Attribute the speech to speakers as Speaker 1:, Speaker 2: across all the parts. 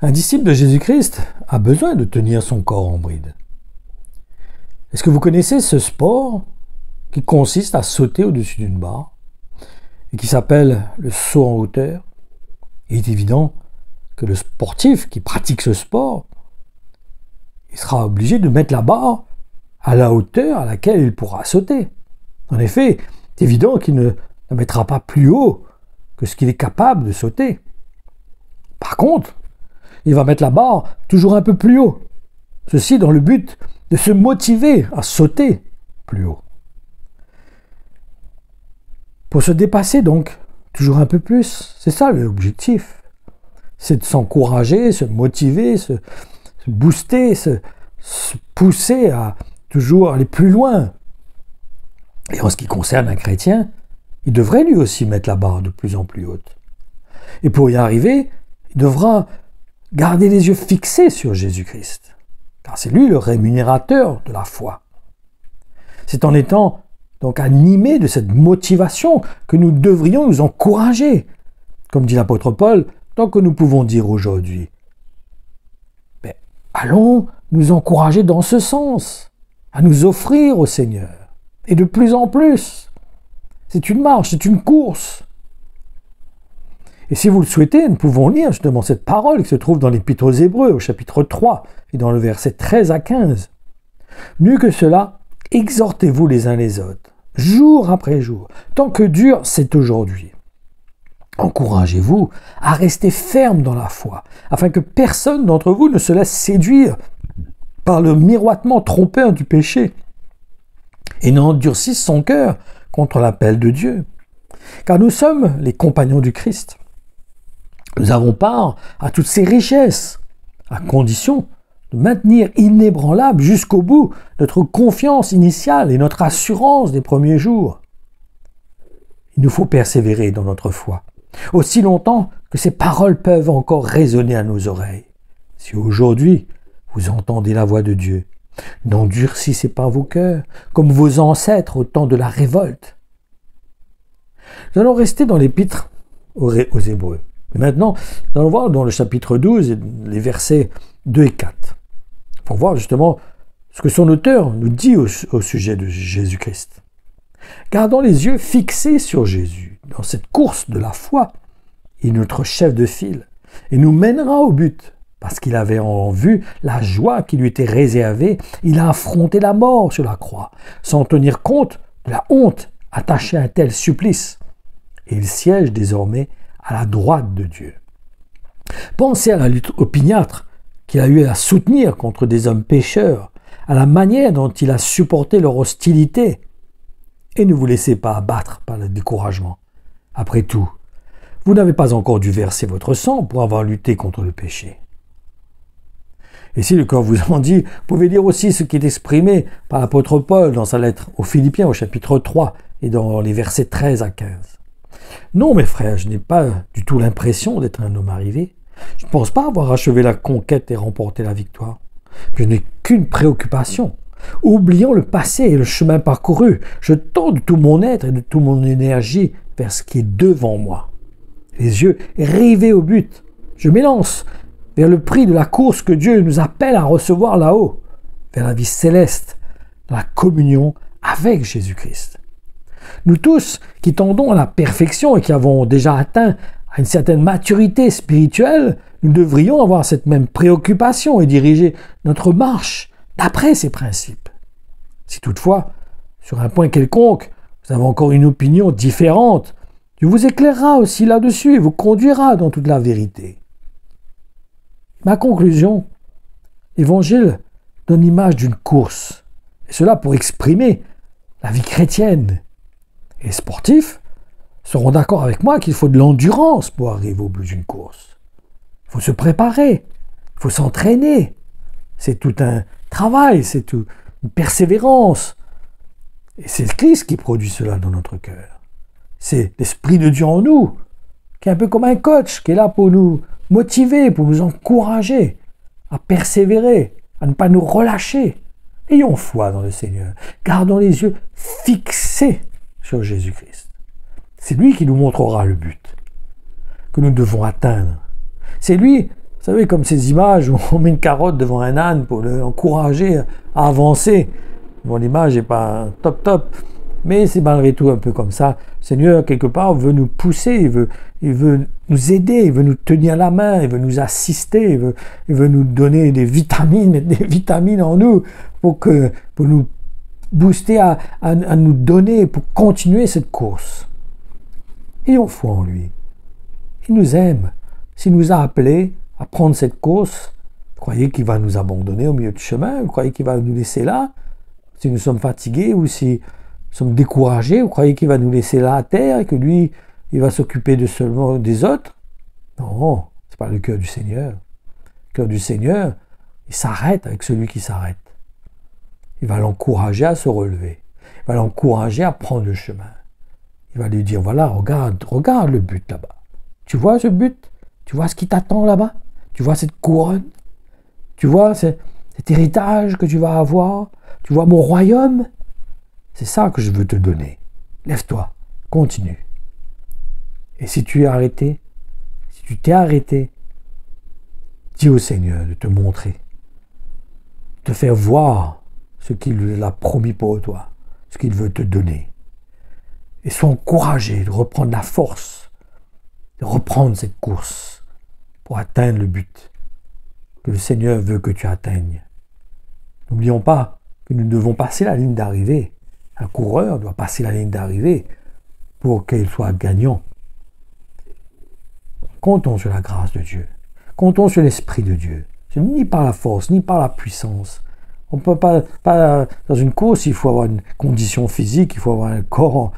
Speaker 1: Un disciple de Jésus-Christ a besoin de tenir son corps en bride. Est-ce que vous connaissez ce sport qui consiste à sauter au-dessus d'une barre et qui s'appelle le saut en hauteur? Il est évident que le sportif qui pratique ce sport, il sera obligé de mettre la barre à la hauteur à laquelle il pourra sauter. En effet, c'est évident qu'il ne la mettra pas plus haut que ce qu'il est capable de sauter. Par contre, il va mettre la barre toujours un peu plus haut. Ceci dans le but de se motiver à sauter plus haut. Pour se dépasser donc, toujours un peu plus, c'est ça l'objectif. C'est de s'encourager, se motiver, se booster, se pousser à toujours aller plus loin. Et en ce qui concerne un chrétien, il devrait lui aussi mettre la barre de plus en plus haute. Et pour y arriver, il devra garder les yeux fixés sur Jésus-Christ, car c'est lui le rémunérateur de la foi. C'est en étant donc animés de cette motivation que nous devrions nous encourager, comme dit l'apôtre Paul, tant que nous pouvons dire aujourd'hui. Mais allons nous encourager dans ce sens, à nous offrir au Seigneur, et de plus en plus. C'est une marche, c'est une course. Et si vous le souhaitez, nous pouvons lire justement cette parole qui se trouve dans l'Épître aux Hébreux, au chapitre 3, et dans le verset 13 à 15. Mieux que cela, exhortez-vous les uns les autres, jour après jour, tant que dure, c'est aujourd'hui. Encouragez-vous à rester ferme dans la foi, afin que personne d'entre vous ne se laisse séduire par le miroitement trompeur du péché, et n'endurcisse son cœur contre l'appel de Dieu. Car nous sommes les compagnons du Christ. Nous avons part à toutes ces richesses, à condition de maintenir inébranlable jusqu'au bout notre confiance initiale et notre assurance des premiers jours. Il nous faut persévérer dans notre foi, aussi longtemps que ces paroles peuvent encore résonner à nos oreilles. Si aujourd'hui vous entendez la voix de Dieu, n'endurcissez pas vos cœurs, comme vos ancêtres au temps de la révolte. Nous allons rester dans l'Épître aux Hébreux. Et maintenant, nous allons voir dans le chapitre 12, les versets 2 et 4, pour voir justement ce que son auteur nous dit au sujet de Jésus-Christ. Gardons les yeux fixés sur Jésus. Dans cette course de la foi, il est notre chef de file et nous mènera au but. Parce qu'il avait en vue la joie qui lui était réservée, il a affronté la mort sur la croix, sans tenir compte de la honte attachée à un tel supplice. Et il siège désormais à la droite de Dieu. Pensez à la lutte opiniâtre qu'il a eu à soutenir contre des hommes pécheurs, à la manière dont il a supporté leur hostilité. Et ne vous laissez pas abattre par le découragement. Après tout, vous n'avez pas encore dû verser votre sang pour avoir lutté contre le péché. Et si le corps vous en dit, vous pouvez lire aussi ce qui est exprimé par l'apôtre Paul dans sa lettre aux Philippiens au chapitre 3 et dans les versets 13 à 15. Non, mes frères, je n'ai pas du tout l'impression d'être un homme arrivé. Je ne pense pas avoir achevé la conquête et remporté la victoire. Je n'ai qu'une préoccupation. Oubliant le passé et le chemin parcouru, je tends de tout mon être et de toute mon énergie vers ce qui est devant moi. Les yeux rivés au but, je m'élance vers le prix de la course que Dieu nous appelle à recevoir là-haut, vers la vie céleste, la communion avec Jésus-Christ. Nous tous qui tendons à la perfection et qui avons déjà atteint à une certaine maturité spirituelle, nous devrions avoir cette même préoccupation et diriger notre marche d'après ces principes. Si toutefois, sur un point quelconque, vous avez encore une opinion différente, Dieu vous éclairera aussi là-dessus et vous conduira dans toute la vérité. Ma conclusion, l'Évangile donne l'image d'une course, et cela pour exprimer la vie chrétienne. Et les sportifs seront d'accord avec moi qu'il faut de l'endurance pour arriver au bout d'une course. Il faut se préparer, il faut s'entraîner. C'est tout un travail, c'est tout une persévérance. Et c'est le Christ qui produit cela dans notre cœur. C'est l'Esprit de Dieu en nous, qui est un peu comme un coach, qui est là pour nous motiver, pour nous encourager à persévérer, à ne pas nous relâcher. Ayons foi dans le Seigneur. Gardons les yeux fixés sur Jésus-Christ. C'est lui qui nous montrera le but que nous devons atteindre. C'est lui, savez, comme ces images où on met une carotte devant un âne pour l'encourager à avancer. Bon, l'image n'est pas top, mais c'est malgré tout un peu comme ça. Le Seigneur, quelque part, veut nous pousser, il veut nous aider, il veut nous tenir la main, il veut nous assister, il veut nous donner des vitamines, mettre des vitamines en nous pour nous booster, à nous donner, pour continuer cette course. Ayons foi en lui. Il nous aime. S'il nous a appelés à prendre cette course, vous croyez qu'il va nous abandonner au milieu du chemin? Vous croyez qu'il va nous laisser là? Si nous sommes fatigués ou si nous sommes découragés, vous croyez qu'il va nous laisser là à terre et que lui, il va s'occuper de seulement des autres? Non, c'est pas le cœur du Seigneur. Le cœur du Seigneur, il s'arrête avec celui qui s'arrête. Il va l'encourager à se relever. Il va l'encourager à prendre le chemin. Il va lui dire, voilà, regarde le but là-bas. Tu vois ce but? Tu vois ce qui t'attend là-bas? Tu vois cette couronne? Tu vois cet héritage que tu vas avoir? Tu vois mon royaume? C'est ça que je veux te donner. Lève-toi, continue. Et si tu es arrêté, si tu t'es arrêté, dis au Seigneur de te montrer, de te faire voir ce qu'il a promis pour toi, ce qu'il veut te donner. Et sois encouragé de reprendre la force, de reprendre cette course pour atteindre le but que le Seigneur veut que tu atteignes. N'oublions pas que nous devons passer la ligne d'arrivée. Un coureur doit passer la ligne d'arrivée pour qu'il soit gagnant. Comptons sur la grâce de Dieu. Comptons sur l'Esprit de Dieu. Ni par la force, ni par la puissance. On ne peut pas, dans une course, il faut avoir une condition physique, il faut avoir un corps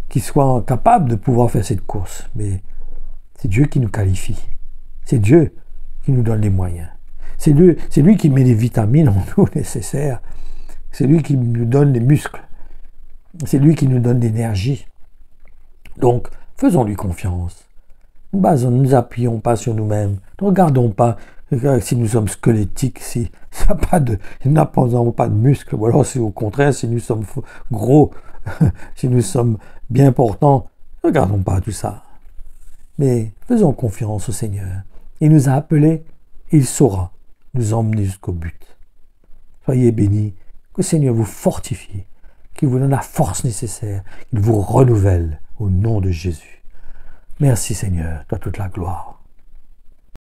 Speaker 1: qui soit capable de pouvoir faire cette course. Mais c'est Dieu qui nous qualifie. C'est Dieu qui nous donne les moyens. C'est lui qui met les vitamines en nous nécessaires. C'est lui qui nous donne les muscles. C'est lui qui nous donne l'énergie. Donc, faisons-lui confiance. Ne nous appuyons pas sur nous-mêmes. Ne regardons pas si nous sommes squelettiques, si nous n'avons pas de muscles, ou alors si au contraire, si nous sommes gros, si nous sommes bien portants. Ne regardons pas tout ça. Mais faisons confiance au Seigneur. Il nous a appelés, il saura nous emmener jusqu'au but. Soyez bénis, que le Seigneur vous fortifie, qu'il vous donne la force nécessaire, qu'il vous renouvelle au nom de Jésus. Merci Seigneur, toi toute la gloire.